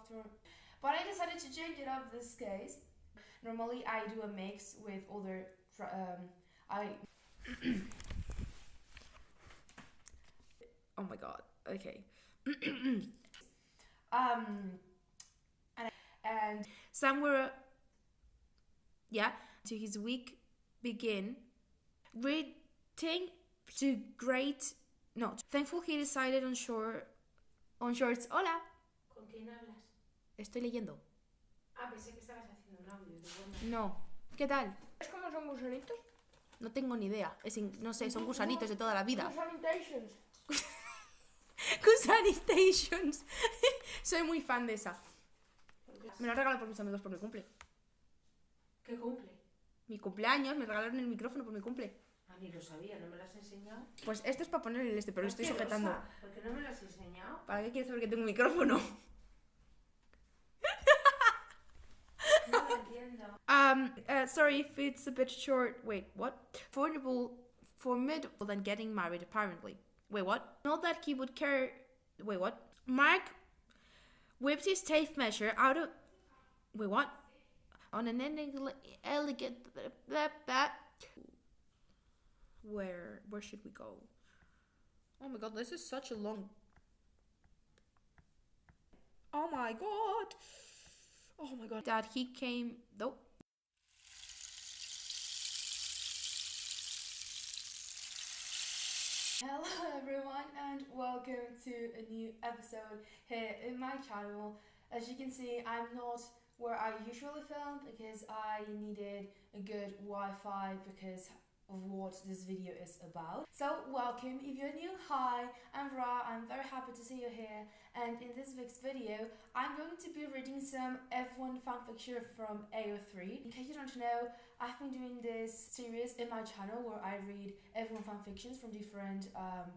after. But I decided to change it up this case. Normally I do a mix with other oh my god, okay. and somewhere, yeah, to his week begin reading to great not thankful he decided on shorts. Hola, ¿Con quién hablas? estoy leyendo. Ah, pensé que estabas haciendo un audio. No, ¿qué tal? ¿Es como son gusanitos? No tengo ni idea, no sé, son gusanitos de toda la vida. Gusanitations. Gusanitations. Soy muy fan de esa. Me lo han regalado por mis amigos por mi cumple. ¿Qué cumple? Mi cumpleaños, me regalaron el micrófono por mi cumple. Ah, ni lo sabía, ¿no me lo has enseñado? Pues esto es para poner el pero lo estoy sujetando. ¿Por qué no me lo has enseñado? ¿Para qué quieres saber que tengo un micrófono? No lo entiendo. Sorry if it's a bit short. Wait, what? Formidable than getting married, apparently. Wait, what? Not that he would care. Wait, what? Mark whipped his tape measure out of. Wait, what? On an elegant. Where should we go? Oh my god, this is such a long. Oh my god. Oh my god. Dad, he came. Nope. Hello everyone and welcome to a new episode here in my channel. As you can see, I'm not where I usually film because I needed a good Wi-Fi because of what this video is about. So welcome. If you're new, hi, I'm Ra. I'm very happy to see you here, and in this week's video I'm going to be reading some F1 fanfiction from ao3. In case you don't know, I've been doing this series in my channel where I read F1 fanfictions from different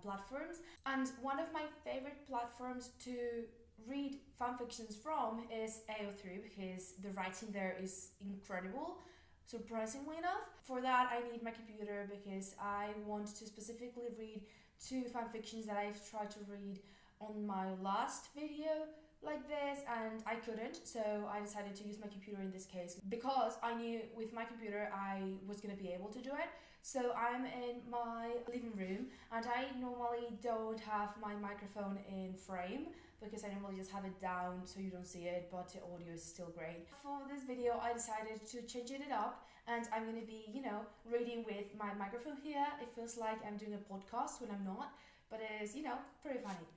platforms, and one of my favorite platforms to read fanfictions from is ao3 because the writing there is incredible. Surprisingly enough, for that I need my computer because I want to specifically read 2 fanfictions that I've tried to read on my last video like this and I couldn't, so I decided to use my computer in this case because I knew with my computer I was going to be able to do it. So I'm in my living room and I normally don't have my microphone in frame because I normally just have it down so you don't see it, but the audio is still great. For this video I decided to change it up and I'm going to be, reading with my microphone here. It feels like I'm doing a podcast when I'm not, but it is, pretty funny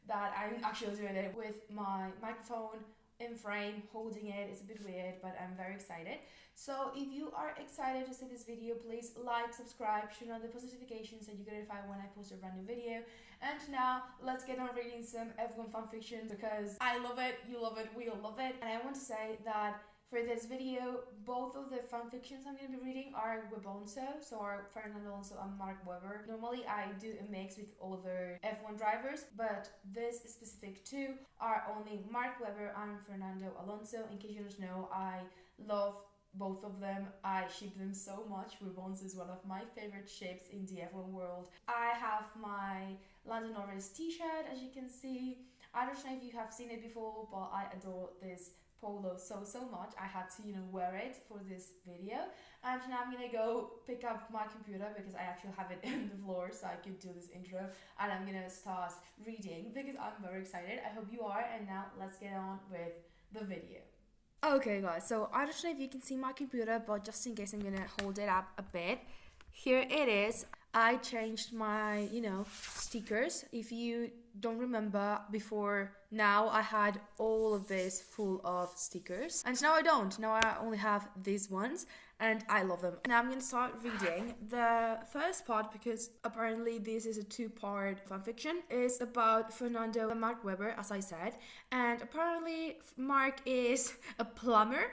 that I'm actually doing it with my microphone in frame, holding it. It's a bit weird, but I'm very excited. So if you are excited to see this video, please like, subscribe, turn on the post notifications so you get notified when I post a brand new video. And now let's get on reading some F1 fanfiction because I love it, you love it, we all love it. And I want to say that for this video, both of the fanfictions I'm going to be reading are webbonso, so are Fernando Alonso and Mark Webber. Normally I do a mix with other F1 drivers, but this specific 2 are only Mark Webber and Fernando Alonso. In case you don't know, I love both of them. I ship them so much. Webbonso is one of my favorite ships in the F1 world. I have my Lando Norris t-shirt, as you can see. I don't know if you have seen it before, but I adore this polo so much. I had to wear it for this video, and now I'm gonna go pick up my computer because I actually have it in the floor so I could do this intro, and I'm gonna start reading because I'm very excited. I hope you are, and now let's get on with the video. Okay guys, so I don't know if you can see my computer, but just in case I'm gonna hold it up a bit. Here it is. I changed my, stickers. If you don't remember, before now I had all of this full of stickers. And now I don't. Now I only have these ones and I love them. Now I'm going to start reading the first part because apparently this is a 2-part fanfiction. It's about Fernando and Mark Webber, as I said. And apparently Mark is a plumber.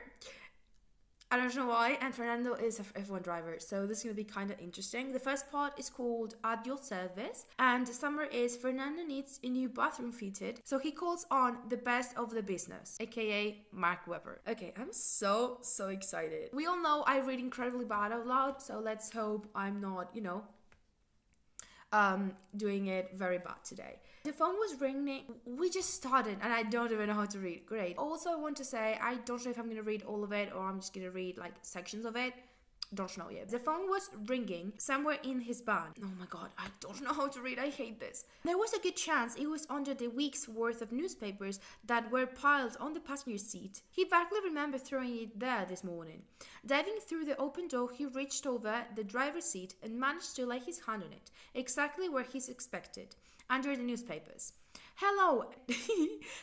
I don't know why, and Fernando is an F1 driver, so this is going to be kind of interesting. The first part is called ao3, and the summary is Fernando needs a new bathroom fitted, so he calls on the best of the business, aka Mark Webber. Okay, I'm so excited. We all know I read incredibly bad out loud, so let's hope I'm not, doing it very bad today. The phone was ringing. We just started and I don't even know how to read. Great. Also, I want to say I don't know if I'm going to read all of it or I'm just going to read like sections of it. Don't know yet. The phone was ringing somewhere in his van. Oh my god, I don't know how to read. I hate this. There was a good chance it was under the week's worth of newspapers that were piled on the passenger seat. He vaguely remembered throwing it there this morning. Diving through the open door, he reached over the driver's seat and managed to lay his hand on it, exactly where he's expected, under the newspapers. Hello.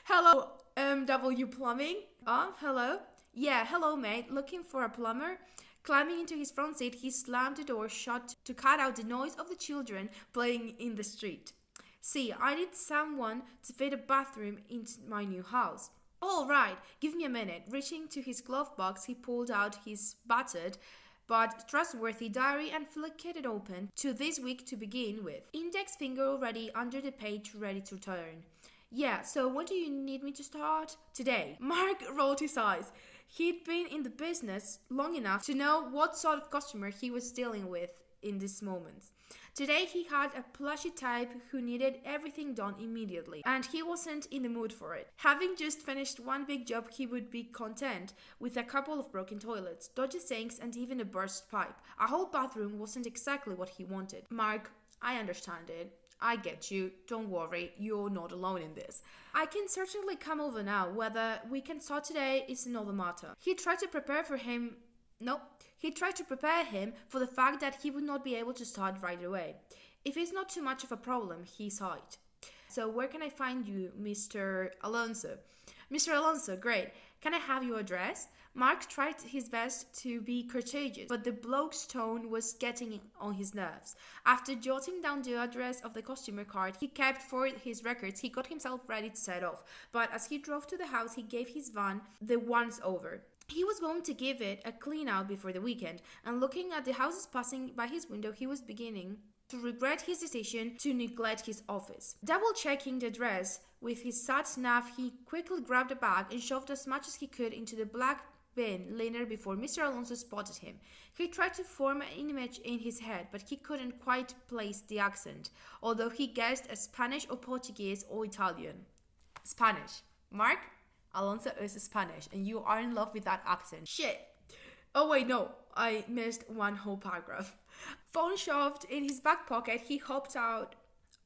Hello, W Plumbing. Hello. Yeah, hello, mate. Looking for a plumber? Climbing into his front seat, he slammed the door shut to cut out the noise of the children playing in the street. See, I need someone to fit a bathroom into my new house. All right, give me a minute. Reaching to his glove box, he pulled out his battered but trustworthy diary and flicked it open to this week to begin with. Index finger already under the page, ready to turn. Yeah, so when do you need me to start? Today. Mark rolled his eyes. He'd been in the business long enough to know what sort of customer he was dealing with in this moment. Today he had a plushy type who needed everything done immediately, and he wasn't in the mood for it. Having just finished one big job, he would be content with a couple of broken toilets, dodgy sinks, and even a burst pipe. A whole bathroom wasn't exactly what he wanted. Mark, I understand it. I get you. Don't worry, you're not alone in this. I can certainly come over now. Whether we can start today is another matter. He tried to prepare him for the fact that he would not be able to start right away. If it's not too much of a problem, he sighed. So where can I find you, Mr. Alonso? Mr. Alonso, great. Can I have your address? Mark tried his best to be courteous, but the bloke's tone was getting on his nerves. After jotting down the address of the customer card he kept for his records, he got himself ready to set off. But as he drove to the house, he gave his van the once over. He was going to give it a clean out before the weekend, and looking at the houses passing by his window, he was beginning to regret his decision to neglect his office. Double-checking the address with his sat-nav, he quickly grabbed a bag and shoved as much as he could into the black bin liner before Mr. Alonso spotted him. He tried to form an image in his head, but he couldn't quite place the accent, although he guessed as Spanish or Portuguese or Italian. Spanish. Mark, Alonso is Spanish, and you are in love with that accent. Shit. Oh wait, no, I missed one whole paragraph. Phone shoved in his back pocket, he hopped out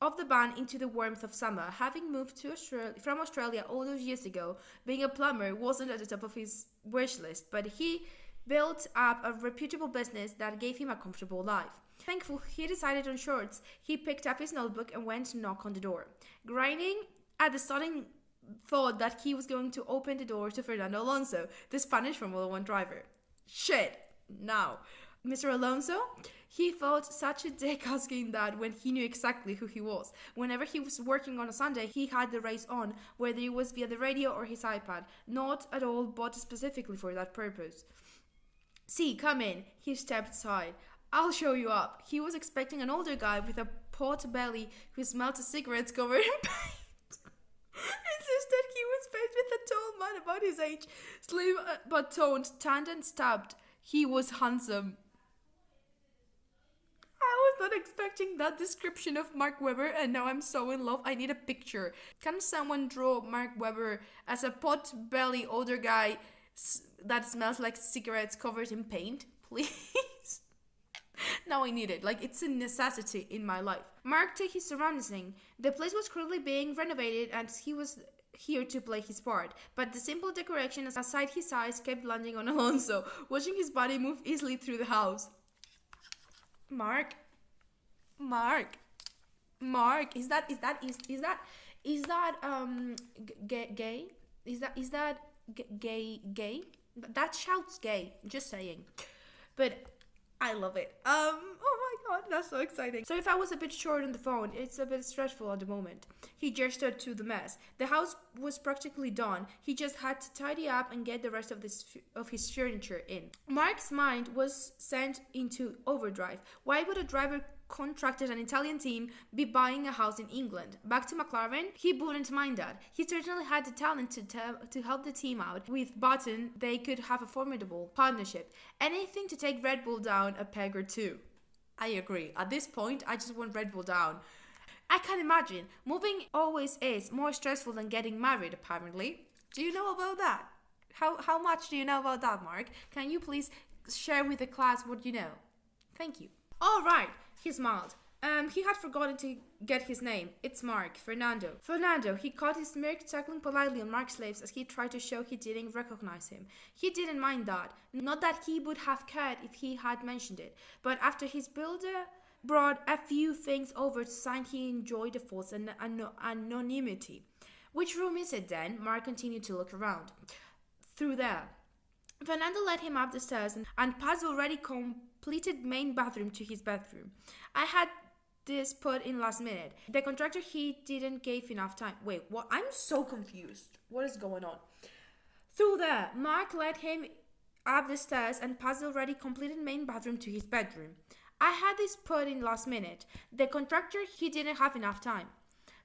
of the van into the warmth of summer. Having moved from Australia all those years ago, being a plumber wasn't at the top of his wish list, but he built up a reputable business that gave him a comfortable life. Thankful he decided on shorts, he picked up his notebook and went to knock on the door, grinding at the sudden thought that he was going to open the door to Fernando Alonso, the Spanish Formula 1 driver. Shit, now. Mr. Alonso? He felt such a dick asking that when he knew exactly who he was. Whenever he was working on a Sunday, he had the race on, whether it was via the radio or his iPad. Not at all bought specifically for that purpose. See, come in. He stepped aside. I'll show you up. He was expecting an older guy with a pot belly who smelled of cigarettes covered in paint. Insisted he was faced with a tall man about his age, slim but toned, tanned and stabbed. He was handsome. I was not expecting that description of Mark Webber, and now I'm so in love. I need a picture. Can someone draw Mark Webber as a pot-belly older guy that smells like cigarettes covered in paint, please? Now I need it. Like, it's a necessity in my life. Mark took his surroundings. The place was currently being renovated, and he was here to play his part, but the simple decoration aside, his eyes kept landing on Alonso, watching his body move easily through the house. Mark, is that gay? Is that gay? That shouts gay. Just saying, but I love it. Oh my god, that's so exciting. So if I was a bit short on the phone, it's a bit stressful at the moment. He gestured to the mess. The house was practically done. He just had to tidy up and get the rest of his furniture in. Mark's mind was sent into overdrive. Why would a driver contracted an Italian team be buying a house in England? Back to McLaren, he wouldn't mind that. He certainly had the talent to help the team out. With Button, they could have a formidable partnership. Anything to take Red Bull down a peg or two. I agree. At this point, I just want Red Bull down. I can imagine. Moving always is more stressful than getting married, apparently. Do you know about that? How much do you know about that, Mark? Can you please share with the class what you know? Thank you. All right, he smiled. He had forgotten to get his name. It's Mark, Fernando. Fernando, he caught his smirk chuckling politely on Mark's lips as he tried to show he didn't recognize him. He didn't mind that. Not that he would have cared if he had mentioned it. But after his builder brought a few things over to sign, he enjoyed the false anonymity. Which room is it then? Mark continued to look around. Through there. Fernando led him up the stairs and passed the already completed main bathroom to his bedroom. I had this put in last minute. The contractor, he didn't give enough time. Wait, what? I'm so confused. What is going on? Through there, Mark led him up the stairs and passed the already completed main bathroom to his bedroom. I had this put in last minute. The contractor, he didn't have enough time.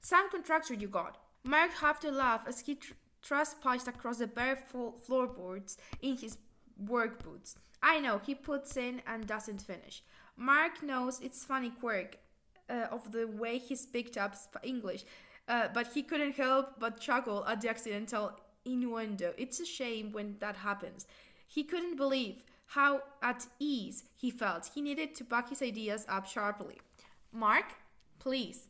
Some contractor you got. Mark had to laugh as he trespassed across the bare floorboards in his work boots. I know, he puts in and doesn't finish. Mark knows it's funny quirk of the way he picked up English, but he couldn't help but chuckle at the accidental innuendo. It's a shame when that happens. He couldn't believe how at ease he felt. He needed to back his ideas up sharply. Mark, please,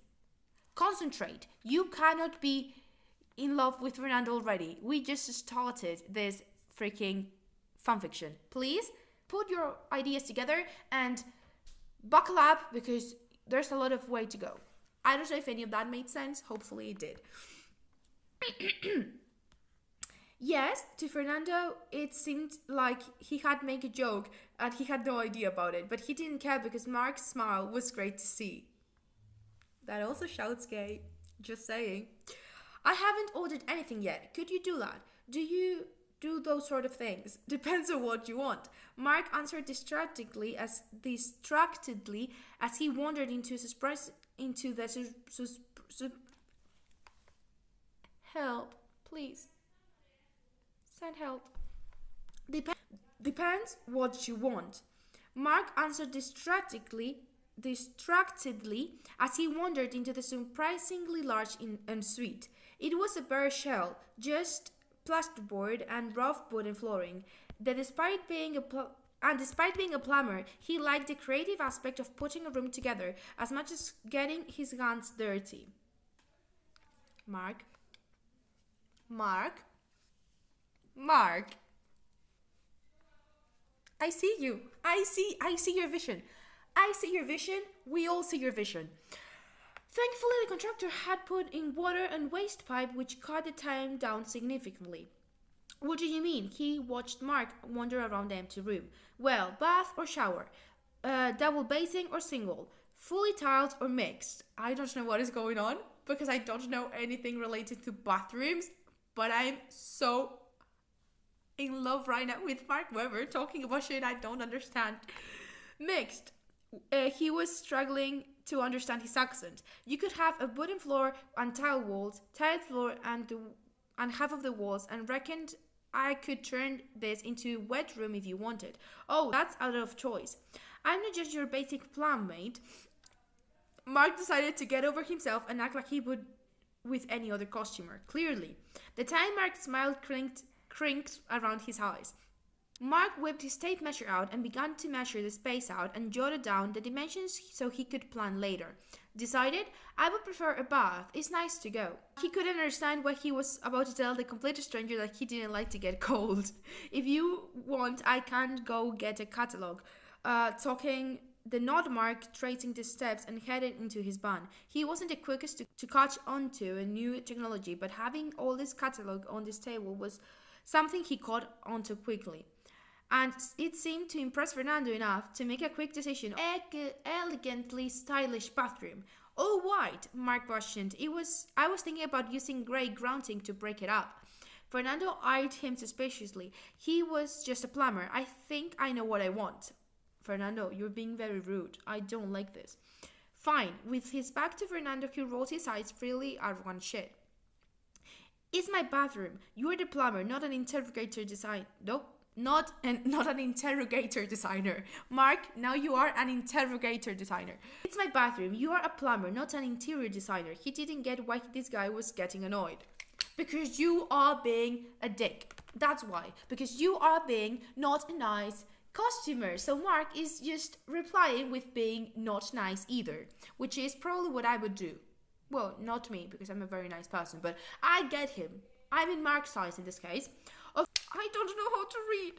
concentrate. You cannot be in love with Fernando already. We just started this freaking fanfiction. Please, put your ideas together and buckle up because there's a lot of way to go. I don't know if any of that made sense. Hopefully it did. Yes, to Fernando, it seemed like he had made a joke and he had no idea about it, but he didn't care because Mark's smile was great to see. That also shouts gay. Just saying. I haven't ordered anything yet. Could you do that? Do you do those sort of things? Depends on what you want. Mark answered distractedly as he wandered into help, please. Send help. Depends what you want. Mark answered distractedly as he wandered into the surprisingly large ensuite. It was a bare shell, just plasterboard and rough wooden flooring. Despite being a plumber, he liked the creative aspect of putting a room together as much as getting his hands dirty. Mark. I see you. I see your vision. I see your vision. We all see your vision. Thankfully, the contractor had put in water and waste pipe, which cut the time down significantly. What do you mean? He watched Mark wander around the empty room. Well, bath or shower, double bathing or single, fully tiled or mixed. I don't know what is going on because I don't know anything related to bathrooms, but I'm so in love right now with Mark Webber talking about shit I don't understand. Mixed. He was struggling to understand his accent. You could have a wooden floor and tile walls, tiled floor and half of the walls, and reckoned I could turn this into a wet room if you wanted. Oh, that's out of choice. I'm not just your basic plan, mate. Mark decided to get over himself and act like he would with any other costumer. Clearly. The time Mark's smile crinked around his eyes. Mark whipped his tape measure out and began to measure the space out and jotted down the dimensions so he could plan later. Decided, I would prefer a bath. It's nice to go. He couldn't understand why he was about to tell the complete stranger that he didn't like to get cold. If you want, I can go get a catalog. Talking the nod, Mark tracing the steps and headed into his van. He wasn't the quickest to catch on to a new technology, but having all this catalog on this table was something he caught onto quickly. And it seemed to impress Fernando enough to make a quick decision. Elegantly stylish bathroom. All white, Mark questioned. I was thinking about using grey grounding to break it up. Fernando eyed him suspiciously. He was just a plumber. I think I know what I want. Fernando, you're being very rude. I don't like this. Fine. With his back to Fernando, he rolled his eyes freely at one shit. It's my bathroom. You're the plumber, not an interrogator design. Nope. not an interrogator designer. Mark, now you are an interrogator designer. It's my bathroom. You are a plumber, not an interior designer. He didn't get why this guy was getting annoyed. Because you are being a dick. That's why. Because you are being not a nice customer. So Mark is just replying with being not nice either, which is probably what I would do. Well, not me, because I'm a very nice person, but I get him. I'm in Mark's size in this case. I don't know how to read.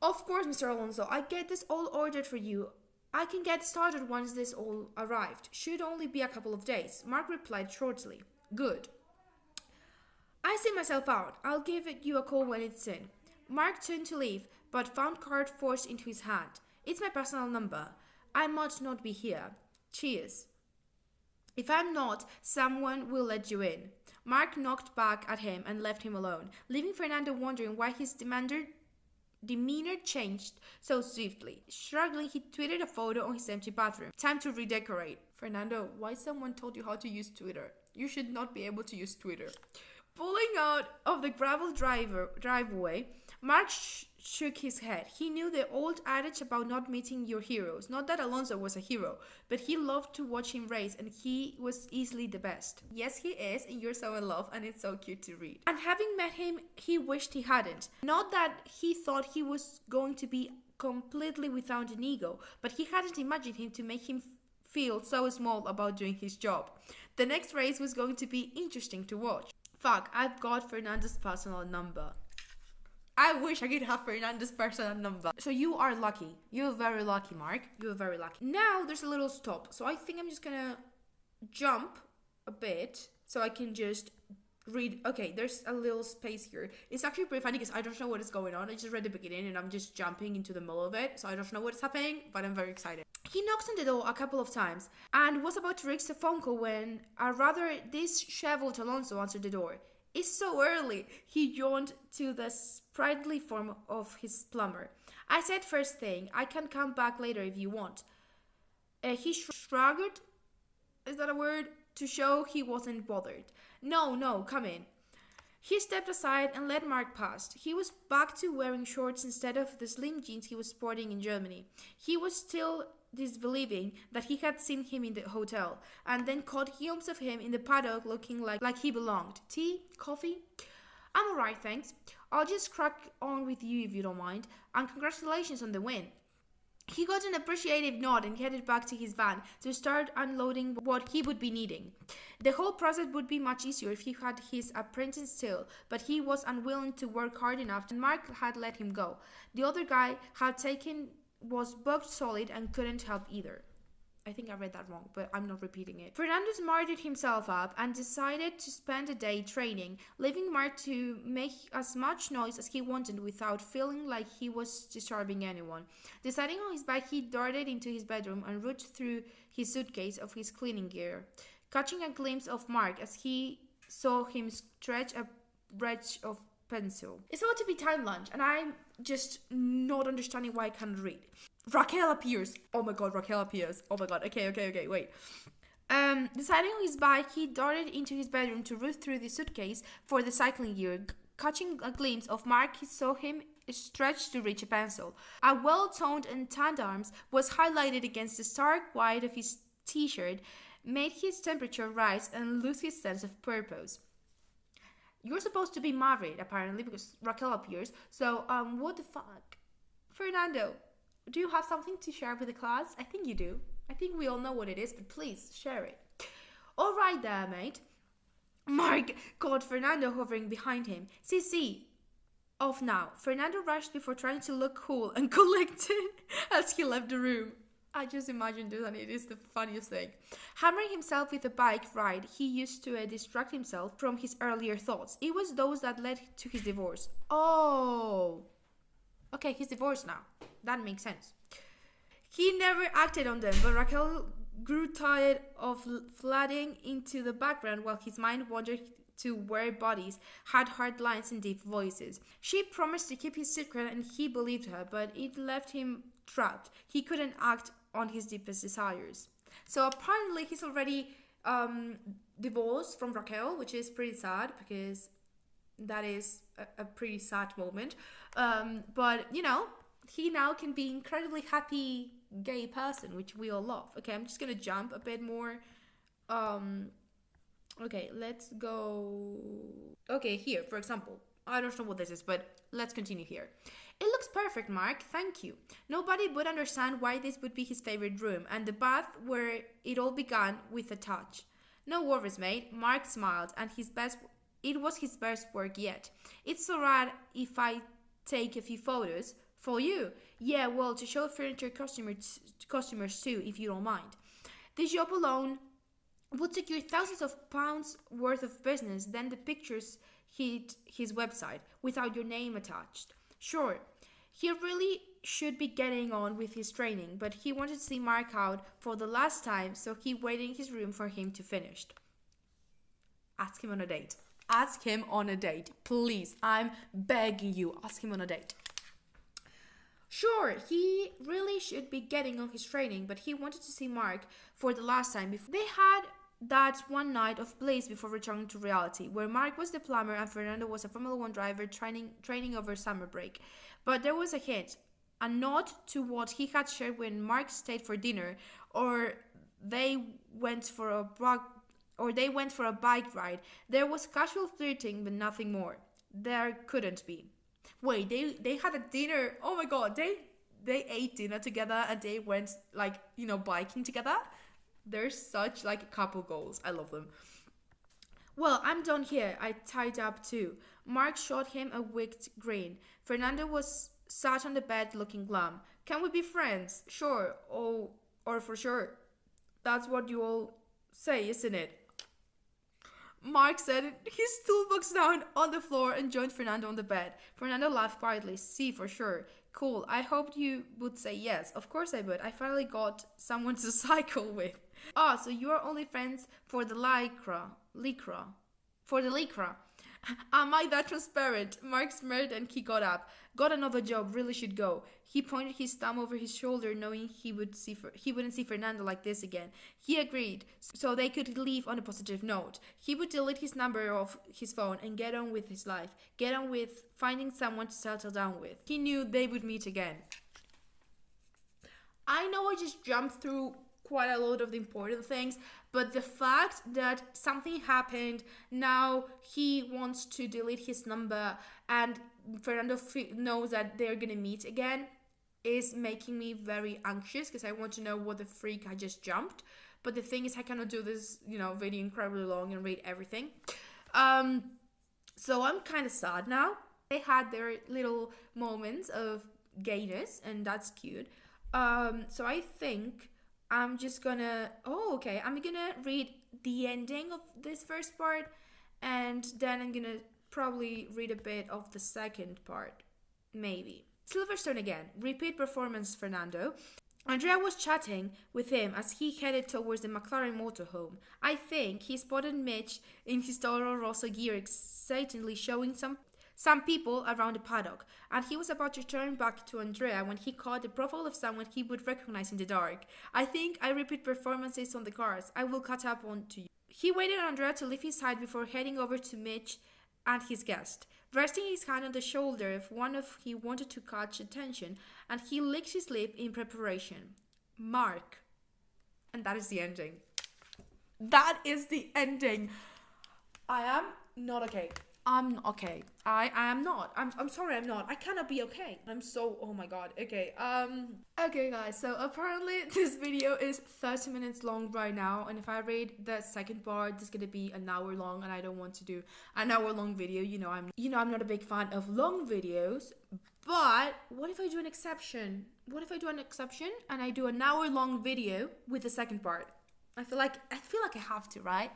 Of course, Mr. Alonso, I get this all ordered for you. I can get started once this all arrived. Should only be a couple of days. Mark replied shortly. Good. I see myself out. I'll give you a call when it's in. Mark turned to leave, but found card forced into his hand. It's my personal number. I might not be here. Cheers. If I'm not, someone will let you in. Mark knocked back at him and left him alone, leaving Fernando wondering why his demeanor changed so swiftly. Struggling, he tweeted a photo on his empty bathroom. Time to redecorate. Fernando, why someone told you how to use Twitter? You should not be able to use Twitter. Pulling out of the gravel driveway, Mark shook his head. He knew the old adage about not meeting your heroes. Not that Alonso was a hero, but he loved to watch him race and he was easily the best. Yes, he is, and you're so in love, and it's so cute to read. And having met him, he wished he hadn't. Not that he thought he was going to be completely without an ego, but he hadn't imagined him to make him feel so small about doing his job. The next race was going to be interesting to watch. Fuck, I've got Fernando's personal number. I wish I could have Fernando's personal number. So you are lucky. You're very lucky, Mark. You're very lucky. Now there's a little stop. So I think I'm just gonna jump a bit so I can just read. Okay, there's a little space here. It's actually pretty funny because I don't know what is going on. I just read the beginning and I'm just jumping into the middle of it. So I don't know what's happening, but I'm very excited. He knocks on the door a couple of times and was about to reach the phone call when a rather disheveled Alonso answered the door. It's so early. He yawned to the sprightly form of his plumber. I said first thing, I can come back later if you want. He shrugged, is that a word? To show he wasn't bothered. No, come in. He stepped aside and let Mark pass. He was back to wearing shorts instead of the slim jeans he was sporting in Germany. He was still disbelieving that he had seen him in the hotel, and then caught glimpses of him in the paddock looking like he belonged. Tea? Coffee? I'm alright, thanks. I'll just crack on with you if you don't mind, and congratulations on the win. He got an appreciative nod and headed back to his van to start unloading what he would be needing. The whole process would be much easier if he had his apprentice still, but he was unwilling to work hard enough, and Mark had let him go. The other guy was bugged solid and couldn't help either. I think I read that wrong, but I'm not repeating it. Fernando smarted himself up and decided to spend the day training, leaving Mark to make as much noise as he wanted without feeling like he was disturbing anyone. Deciding on his bike, he darted into his bedroom and rooted through his suitcase of his cleaning gear, catching a glimpse of Mark as he saw him stretch a branch of pencil. It's about to be time lunch, and I'm just not understanding why I can't read. Raquel appears. Oh my god, Raquel appears. Oh my god. Okay, wait. Deciding on his bike, he darted into his bedroom to root through the suitcase for the cycling gear. Catching a glimpse of Mark, he saw him stretched to reach a pencil. A well-toned and tanned arms was highlighted against the stark white of his t-shirt, made his temperature rise and lose his sense of purpose. You're supposed to be married, apparently, because Raquel appears. So, what the fuck? Fernando, do you have something to share with the class? I think you do. I think we all know what it is, but please, share it. Alright there, mate. Mark caught Fernando hovering behind him. See, off now. Fernando rushed before trying to look cool and collected as he left the room. I just imagined this and it is the funniest thing. Hammering himself with the bike ride he used to distract himself from his earlier thoughts. It was those that led to his divorce. Oh. Okay, he's divorced now. That makes sense. He never acted on them, but Raquel grew tired of flooding into the background while his mind wandered to where bodies had hard lines and deep voices. She promised to keep his secret and he believed her, but it left him trapped. He couldn't act on his deepest desires. So apparently he's already divorced from Raquel, which is pretty sad because that is a pretty sad moment. But you know, he now can be incredibly happy gay person, which we all love. Okay, I'm just gonna jump a bit more. Okay, let's go. Okay, here, for example, I don't know what this is, but let's continue here. It looks perfect, Mark, thank you. Nobody would understand why this would be his favorite room, and the bath where it all began with a touch. No worries, mate. Mark smiled, and it was his best work yet. It's alright if I take a few photos. For you? Yeah, well, to show furniture customers too, if you don't mind. This job alone would secure thousands of pounds worth of business, then the pictures hit his website without your name attached. Sure, he really should be getting on with his training, but he wanted to see Mark out for the last time, so he waited in his room for him to finish. Ask him on a date. Ask him on a date. Please, I'm begging you, ask him on a date. Sure, he really should be getting on his training, but he wanted to see Mark for the last time. They had that one night of bliss before returning to reality, where Mark was the plumber and Fernando was a Formula One driver training over summer break. But there was a hint, a nod to what he had shared when Mark stayed for dinner, or they went for a bike ride. There was casual flirting, but nothing more. There couldn't be. Wait, they had a dinner. Oh my god, they ate dinner together and they went biking together. They're such couple goals. I love them. Well, I'm done here. I tied up too. Mark shot him a wicked grin. Fernando was sat on the bed looking glum. Can we be friends? Sure. Oh, or for sure. That's what you all say, isn't it? Mark set his toolbox down on the floor and joined Fernando on the bed. Fernando laughed quietly. See, for sure. Cool. I hoped you would say yes. Of course I would. I finally got someone to cycle with. Ah, so you are only friends for the lycra. For the lycra. Am I that transparent? Mark smirked and he got up. Got another job, really should go. He pointed his thumb over his shoulder, knowing he wouldn't see Fernando like this again. He agreed, so they could leave on a positive note. He would delete his number off his phone and get on with his life. Get on with finding someone to settle down with. He knew they would meet again. I know I just jumped through quite a lot of the important things, but the fact that something happened, now he wants to delete his number and Fernando knows that they're gonna meet again, is making me very anxious because I want to know what the freak I just jumped. But the thing is, I cannot do this video incredibly long and read everything, so I'm kind of sad now. They had their little moments of gayness and that's cute. So I think I'm just gonna I'm gonna read the ending of this first part, and then I'm gonna probably read a bit of the second part, maybe. Silverstone again. Repeat performance, Fernando. Andrea was chatting with him as he headed towards the McLaren motorhome. I think he spotted Mitch in his Toro Rosso gear excitedly showing some people around the paddock, and he was about to turn back to Andrea when he caught the profile of someone he would recognize in the dark. I think I repeat performances on the cars. I will catch up on to you. He waited on Andrea to leave his side before heading over to Mitch and his guest, resting his hand on the shoulder of one of he wanted to catch attention, and he licked his lip in preparation. Mark. And that is the ending. That is the ending. I am not okay. I'm not okay. I am not. I'm sorry, I'm not. I cannot be okay. I'm so, oh my god. Okay. Okay guys, so apparently this video is 30 minutes long right now, and if I read the second part, it's gonna be an hour long, and I don't want to do an hour long video. I'm not a big fan of long videos, but what if I do an exception? What if I do an exception and I do an hour long video with the second part? I feel like I have to, right?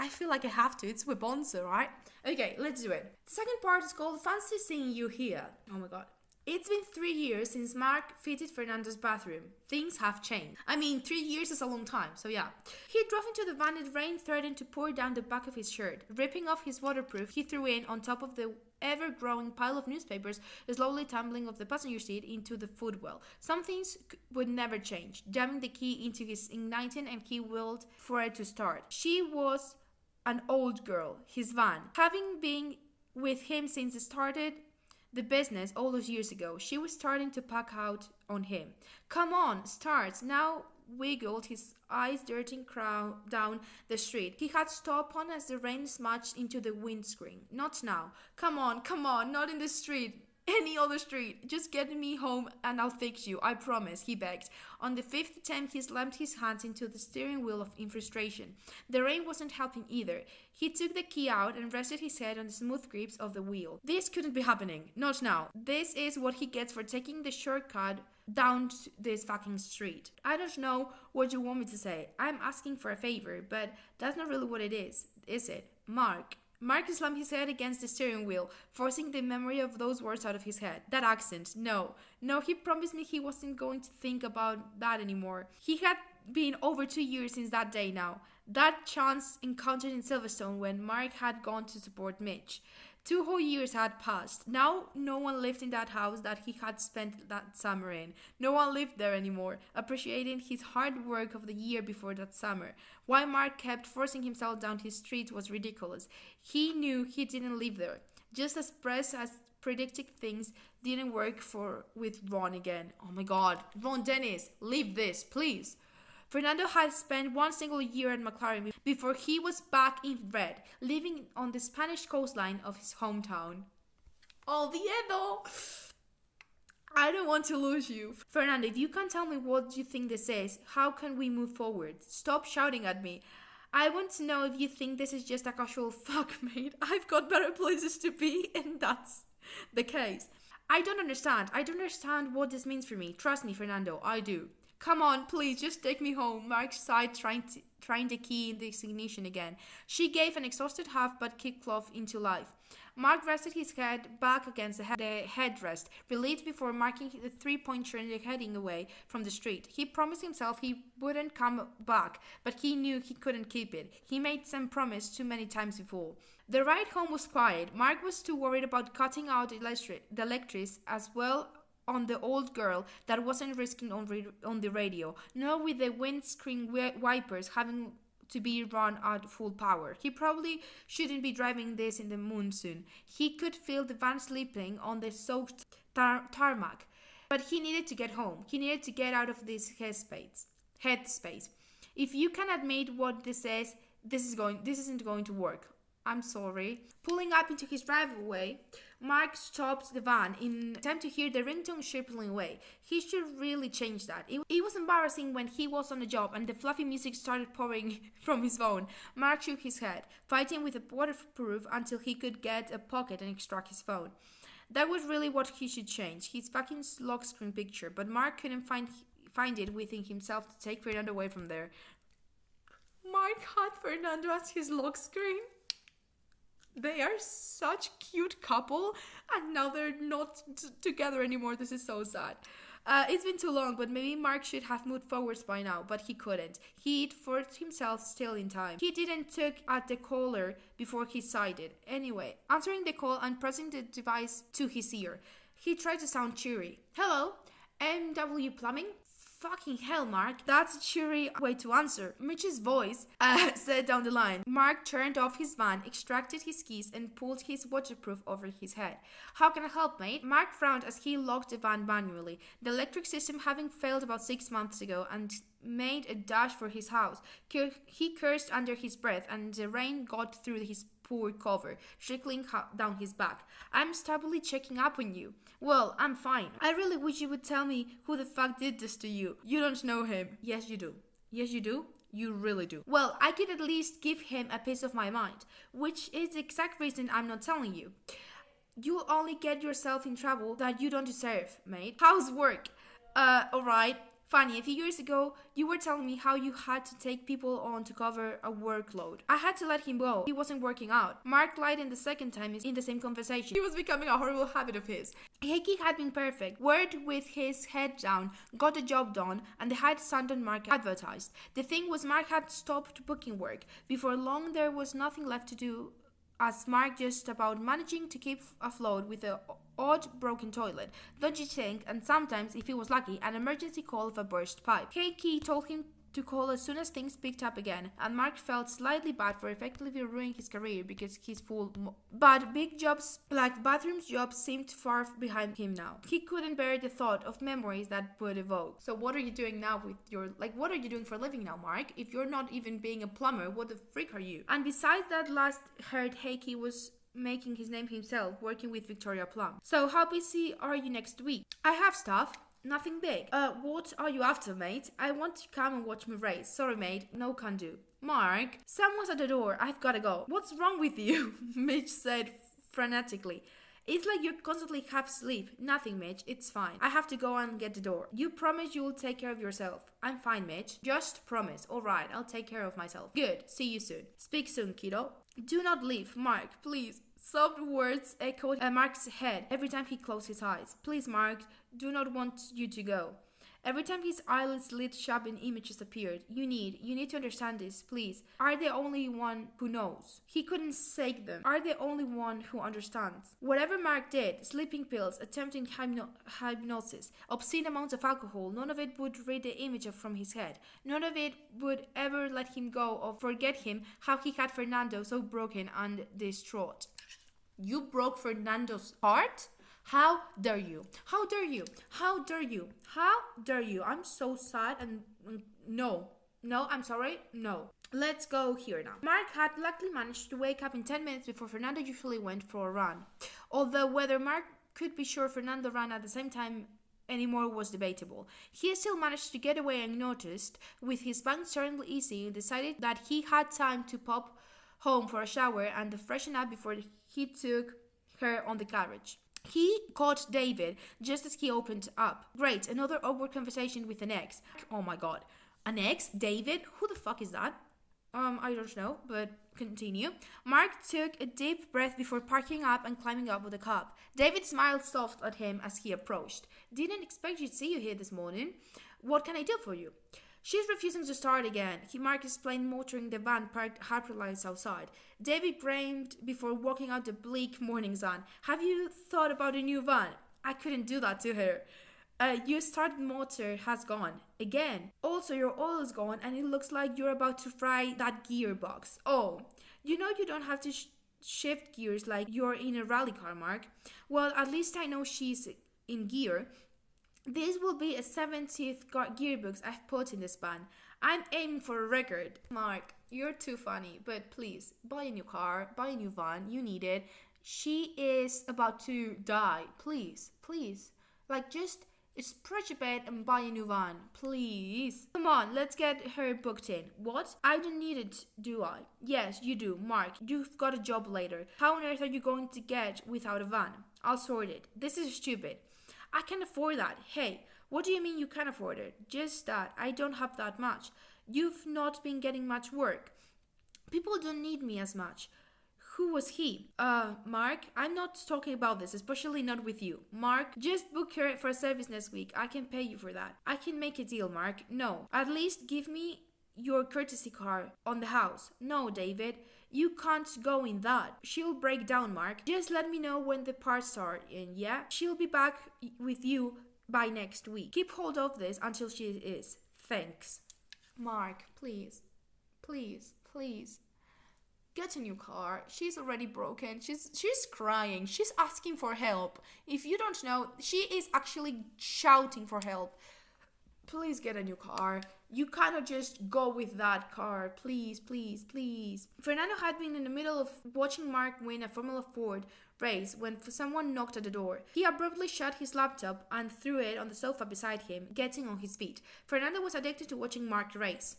I feel like I have to. It's webbonso, right? Okay, let's do it. The second part is called Fancy Seeing You Here. Oh my god. It's been 3 years since Mark fitted Fernando's bathroom. Things have changed. I mean, 3 years is a long time, so yeah. He drove into the van and rain threatened to pour down the back of his shirt. Ripping off his waterproof, he threw in on top of the ever-growing pile of newspapers, slowly tumbling off the passenger seat into the footwell. Some things would never change. Jamming the key into his ignition and he willed for it to start. She was an old girl, his van. Having been with him since it started the business all those years ago, she was starting to pack out on him. Come on, start. Now wiggled his eyes darting down the street. He had stopped on as the rain smashed into the windscreen. Not now. Come on, not in the street. Any other street. Just get me home and I'll fix you, I promise, he begged. On the fifth attempt, he slammed his hands into the steering wheel in frustration. The rain wasn't helping either. He took the key out and rested his head on the smooth grips of the wheel. This couldn't be happening. Not now. This is what he gets for taking the shortcut down this fucking street. I don't know what you want me to say. I'm asking for a favor, but that's not really what it is it? Mark slammed his head against the steering wheel, forcing the memory of those words out of his head. That accent, no, he promised me he wasn't going to think about that anymore. He had been over 2 years since that day now. That chance encounter in Silverstone when Mark had gone to support Mitch. 2 whole years had passed. Now no one lived in that house that he had spent that summer in. No one lived there anymore, appreciating his hard work of the year before that summer. Why Mark kept forcing himself down his street was ridiculous. He knew he didn't live there. Just as Press as predicted things didn't work with Ron again. Oh my god, Ron Dennis, leave this, please. Fernando had spent 1 single year at McLaren before he was back in red, living on the Spanish coastline of his hometown. Oviedo! I don't want to lose you. Fernando, if you can't tell me what you think this is, how can we move forward? Stop shouting at me. I want to know if you think this is just a casual fuck, mate. I've got better places to be, and that's the case. I don't understand what this means for me. Trust me, Fernando, I do. Come on, please, just take me home. Mark sighed, trying the key in the ignition again. She gave an exhausted half but kicked Clough into life. Mark rested his head back against the headrest, relieved before marking the 3-point turn heading away from the street. He promised himself he wouldn't come back, but he knew he couldn't keep it. He made some promise too many times before. The ride home was quiet. Mark was too worried about cutting out the electrics as well on the old girl that wasn't risking on the radio, nor with the windscreen wipers having to be run at full power. He probably shouldn't be driving this in the monsoon. He could feel the van slipping on the soaked tarmac. But he needed to get home. He needed to get out of this headspace. If you can admit what this is, this isn't going to work. I'm sorry. Pulling up into his driveway, Mark stopped the van in attempt to hear the ringtone chirping away. He should really change that. It was embarrassing when he was on the job and the fluffy music started pouring from his phone. Mark shook his head, fighting with a waterproof until he could get a pocket and extract his phone. That was really what he should change, his fucking lock screen picture, but Mark couldn't find it within himself to take Fernando away from there. Mark had Fernando as his lock screen. They are such cute couple, and now they're not together anymore. This is so sad. It's been too long, but maybe Mark should have moved forwards by now, but he couldn't. He'd forced himself still in time. He didn't tug at the caller before he sighed. Anyway, answering the call and pressing the device to his ear, he tried to sound cheery. Hello, MW Plumbing? Fucking hell, Mark. That's a cheery way to answer. Mitch's voice said down the line. Mark turned off his van, extracted his keys, and pulled his waterproof over his head. How can I help, mate? Mark frowned as he locked the van manually, the electric system having failed about 6 months ago, and made a dash for his house. He cursed under his breath, and the rain got through his poor cover, trickling down his back. I'm stubbornly checking up on you. Well, I'm fine. I really wish you would tell me who the fuck did this to you. You don't know him. Yes, you do. Yes, you do? You really do. Well, I could at least give him a piece of my mind, which is the exact reason I'm not telling you. You'll only get yourself in trouble that you don't deserve, mate. How's work? Alright. Funny, a few years ago, you were telling me how you had to take people on to cover a workload. I had to let him go. He wasn't working out. Mark lied in the second time in the same conversation. It was becoming a horrible habit of his. Hehe had been perfect. Worked with his head down, got the job done, and the high standard Mark advertised. The thing was, Mark had stopped booking work. Before long, there was nothing left to do, as Mark just about managing to keep afloat with the odd broken toilet, dodgy sink, and sometimes, if he was lucky, an emergency call of a burst pipe. Hehe told him to call as soon as things picked up again, and Mark felt slightly bad for effectively ruining his career because he's full. But big jobs like bathrooms jobs seemed far behind him now. He couldn't bear the thought of memories that would evoke. So what are you doing now with your, what are you doing for a living now, Mark? If you're not even being a plumber, what the freak are you? And besides that last heard Heike was making his name himself, working with Victoria Plum. So how busy are you next week? I have stuff. Nothing big. What are you after, mate? I want to come and watch me race. Sorry, mate. No can do. Mark, someone's at the door. I've gotta go. What's wrong with you? Mitch said frenetically. It's like you constantly half asleep. Nothing, Mitch. It's fine. I have to go and get the door. You promise you will take care of yourself. I'm fine, Mitch. Just promise. All right, I'll take care of myself. Good. See you soon. Speak soon, kiddo. Do not leave, Mark, please. Soft words echoed Mark's head every time he closed his eyes. Please, Mark, do not want you to go. Every time his eyelids lit shut and images appeared. You need to understand this, please. Are the only one who knows? He couldn't shake them. Are the only one who understands? Whatever Mark did, sleeping pills, attempting hypnosis, obscene amounts of alcohol, none of it would rid the image from his head. None of it would ever let him go or forget him how he had Fernando so broken and distraught. You broke Fernando's heart? How dare you? How dare you? How dare you? How dare you? I'm so sad and no, I'm sorry, no. Let's go here now. Mark had luckily managed to wake up in 10 minutes before Fernando usually went for a run. Although whether Mark could be sure Fernando ran at the same time anymore was debatable. He still managed to get away unnoticed, with his bank certainly easy, and decided that he had time to pop home for a shower and to freshen up before he took her on the carriage. He caught David just as he opened up. Great, another awkward conversation with an ex. Oh my god. An ex? David? Who the fuck is that? I don't know, but continue. Mark took a deep breath before parking up and climbing up with the cab. David smiled soft at him as he approached. Didn't expect to see you here this morning. What can I do for you? She's refusing to start again. Mark explained, motoring the van parked Harper-Lights outside. David braved before walking out the bleak morning sun. Have you thought about a new van? I couldn't do that to her. Your started motor has gone. Again. Also, your oil is gone and it looks like you're about to fry that gearbox. Oh, you know you don't have to shift gears like you're in a rally car, Mark. Well, at least I know she's in gear. This will be a 70th gearbox I've put in this van. I'm aiming for a record. Mark, you're too funny, but please, buy a new car, buy a new van, you need it. She is about to die. Please. Just stretch a bed and buy a new van, please. Come on, let's get her booked in. What? I don't need it, do I? Yes, you do, Mark. You've got a job later. How on earth are you going to get without a van? I'll sort it. This is stupid. I can afford that. Hey, what do you mean you can afford it? Just that. I don't have that much. You've not been getting much work. People don't need me as much. Who was he? Mark, I'm not talking about this, especially not with you. Mark, just book her for a service next week. I can pay you for that. I can make a deal, Mark. No. At least give me your courtesy car on the house. No, David. You can't go in that. She'll break down, Mark. Just let me know when the parts are in, yeah? She'll be back with you by next week. Keep hold of this until she is. Thanks. Mark, please. Get a new car. She's already broken. She's crying. She's asking for help. If you don't know, she is actually shouting for help. Please get a new car. You cannot just go with that car. Please. Fernando had been in the middle of watching Mark win a Formula Ford race when someone knocked at the door. He abruptly shut his laptop and threw it on the sofa beside him, getting on his feet. Fernando was addicted to watching Mark race.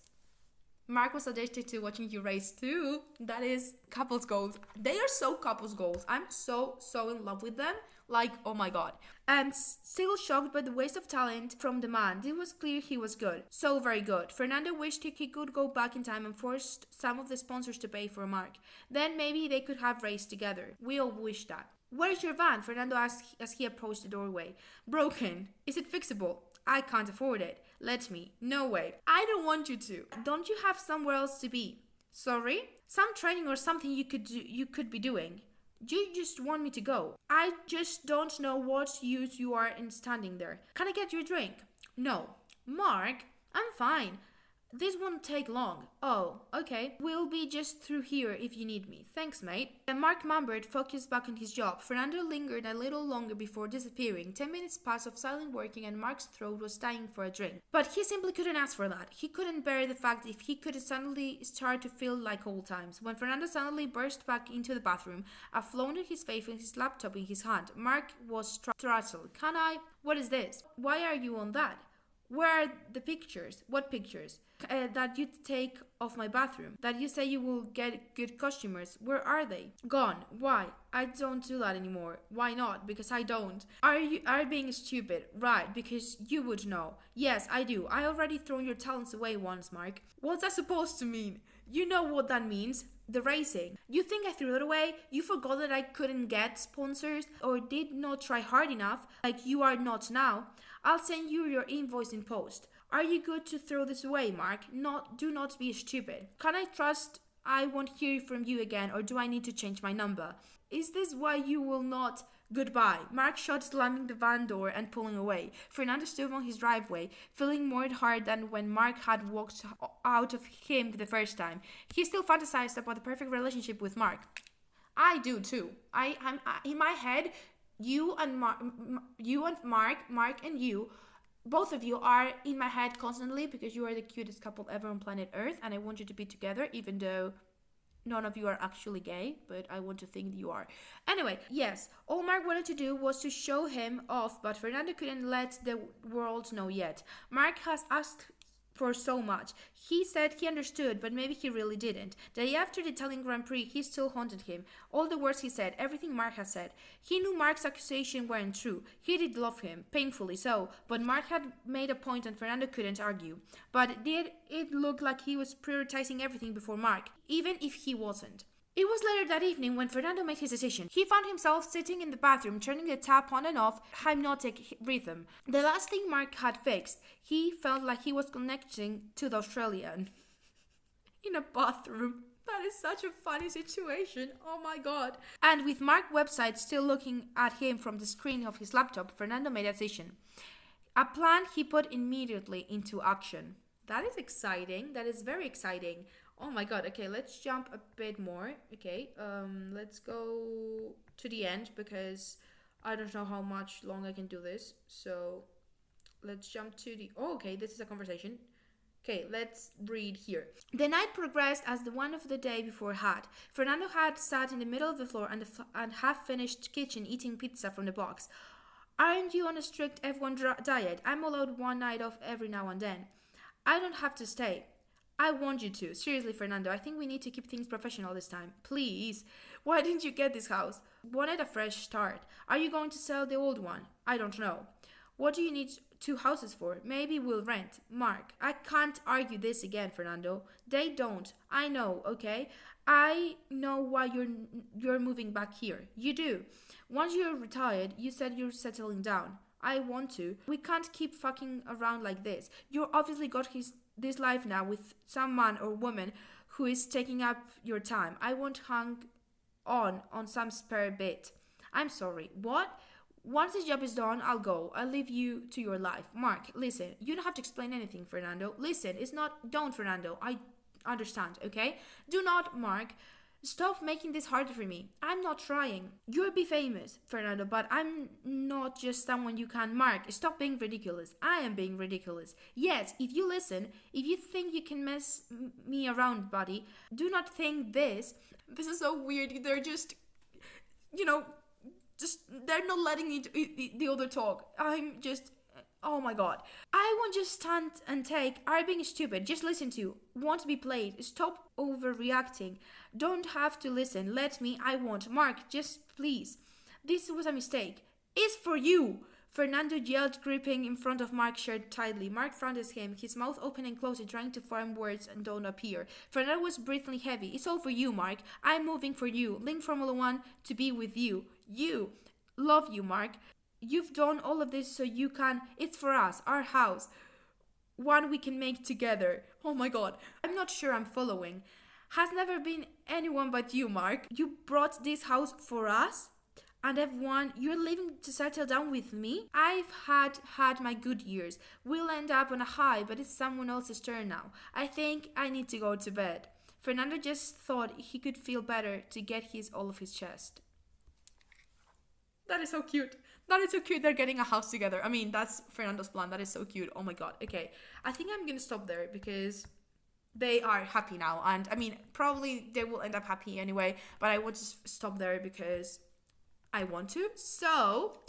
Mark was addicted to watching you race too. That is couples goals. They are so couples goals. I'm so in love with them. Like, oh my god. And still shocked by the waste of talent from the man. It was clear he was good. So very good. Fernando wished he could go back in time and forced some of the sponsors to pay for Mark. Then maybe they could have raced together. We all wish that. Where's your van? Fernando asked as he approached the doorway. Broken. Is it fixable? I can't afford it. Let me. No way. I don't want you to. Don't you have somewhere else to be? Sorry? Some training or something you could be doing. You just want me to go. I just don't know what use you are in standing there. Can I get you a drink? No. Mark, I'm fine. This won't take long. Oh, okay. We'll be just through here if you need me. Thanks, mate. And Mark mumbled, focused back on his job. Fernando lingered a little longer before disappearing. 10 minutes passed of silent working and Mark's throat was dying for a drink. But he simply couldn't ask for that. He couldn't bear the fact if he could suddenly start to feel like old times. When Fernando suddenly burst back into the bathroom, a flown on his face with his laptop in his hand, Mark was startled. Can I? What is this? Why are you on that? Where are the pictures? What pictures? That you take of my bathroom. That you say you will get good customers. Where are they? Gone. Why? I don't do that anymore. Why not? Because I don't. Are you being stupid? Right, because you would know. Yes, I do. I already thrown your talents away once, Mark. What's that supposed to mean? You know what that means. The racing. You think I threw it away? You forgot that I couldn't get sponsors or did not try hard enough, like you are not now. I'll send you your invoice in post. Are you good to throw this away, Mark? Do not be stupid. Can I trust I won't hear from you again, or do I need to change my number? Is this why you will not? Goodbye. Mark shot, slamming the van door and pulling away. Fernando stood on his driveway, feeling more hard than when Mark had walked out of him the first time. He still fantasized about the perfect relationship with Mark. I do too. I'm in my head. You and Mark, Mark and you, both of you are in my head constantly because you are the cutest couple ever on planet Earth, and I want you to be together, even though none of you are actually gay, but I want to think you are. Anyway, yes, all Mark wanted to do was to show him off, but Fernando couldn't let the world know yet. Mark has asked for so much. He said he understood, but maybe he really didn't. The day after the Italian Grand Prix, he still haunted him. All the words he said, everything Mark had said. He knew Mark's accusations weren't true. He did love him, painfully so, but Mark had made a point and Fernando couldn't argue. But did it look like he was prioritizing everything before Mark, even if he wasn't? It was later that evening when Fernando made his decision. He found himself sitting in the bathroom, turning the tap on and off, hypnotic rhythm. The last thing Mark had fixed, he felt like he was connecting to the Australian. In a bathroom. That is such a funny situation. Oh my god. And with Mark's website still looking at him from the screen of his laptop, Fernando made a decision. A plan he put immediately into action. That is exciting. That is very exciting. Oh my god. Okay, let's jump a bit more. Okay, let's go to the end because I don't know how much long I can do this. So let's jump to the... Oh, okay, this is a conversation. Okay, let's read here. The night progressed as the one of the day before had. Fernando had sat in the middle of the floor and half-finished kitchen eating pizza from the box. Aren't you on a strict F1 diet? I'm allowed one night off every now and then. I don't have to stay. I want you to. Seriously, Fernando, I think we need to keep things professional this time. Please. Why didn't you get this house? Wanted a fresh start. Are you going to sell the old one? I don't know. What do you need 2 houses for? Maybe we'll rent. Mark, I can't argue this again, Fernando. They don't. I know, okay? I know why you're moving back here. You do. Once you're retired, you said you're settling down. I want to. We can't keep fucking around like this. You obviously got this life now with some man or woman who is taking up your time. I won't hang on some spare bit. I'm sorry. What? Once this job is done, I'll go. I'll leave you to your life. Mark, listen. You don't have to explain anything, Fernando. Listen, it's not... Don't, Fernando. I understand, okay? Do not, Mark. Stop making this harder for me. I'm not trying. You'll be famous, Fernando, but I'm not just someone you can. Mark, stop being ridiculous. I am being ridiculous. Yes, if you listen, if you think you can mess me around, buddy, do not think this. This is so weird. They're just, they're not letting me do the other talk. I'm just... Oh my god. I won't just stand and take. Are being stupid. Just listen to. Want to be played. Stop overreacting. Don't have to listen. Let me. I won't. Mark, just please. This was a mistake. It's for you. Fernando yelled, gripping in front of Mark's shirt tightly. Mark frowned at him, his mouth open and closed, trying to form words and don't appear. Fernando was breathing heavy. It's all for you, Mark. I'm moving for you. Link Formula 1 to be with you. You. Love you, Mark. You've done all of this so you can... It's for us, our house. One we can make together. Oh my god. I'm not sure I'm following. Has never been anyone but you, Mark. You brought this house for us? And F1, you're leaving to settle down with me? I've had my good years. We'll end up on a high, but it's someone else's turn now. I think I need to go to bed. Fernando just thought he could feel better to get his all off his chest. That is so cute. That is so cute. They're getting a house together. I mean, that's Fernando's plan. That is so cute. Oh my god. Okay. I think I'm gonna stop there because they are happy now. And I mean, probably they will end up happy anyway. But I want to stop there because I want to. So,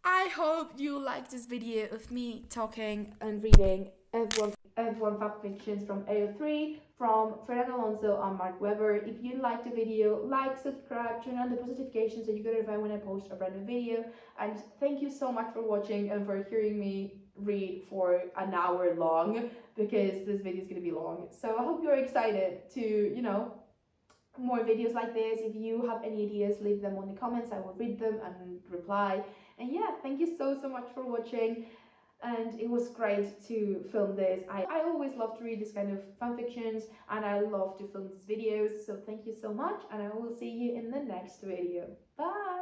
I hope you liked this video of me talking and reading F1 fanfictions from ao3 from Fernando Alonso and Mark Webber. If you liked the video, like, subscribe, turn on the post notifications so you get notified when I post a brand new video. And thank you so much for watching and for hearing me read for an hour long, because this video is going to be long. So I hope you're excited to, more videos like this. If you have any ideas, leave them on the comments. I will read them and reply. And yeah, thank you so much for watching. And it was great to film this. I always love to read this kind of fanfictions, and I love to film these videos. So thank you so much, and I will see you in the next video. Bye!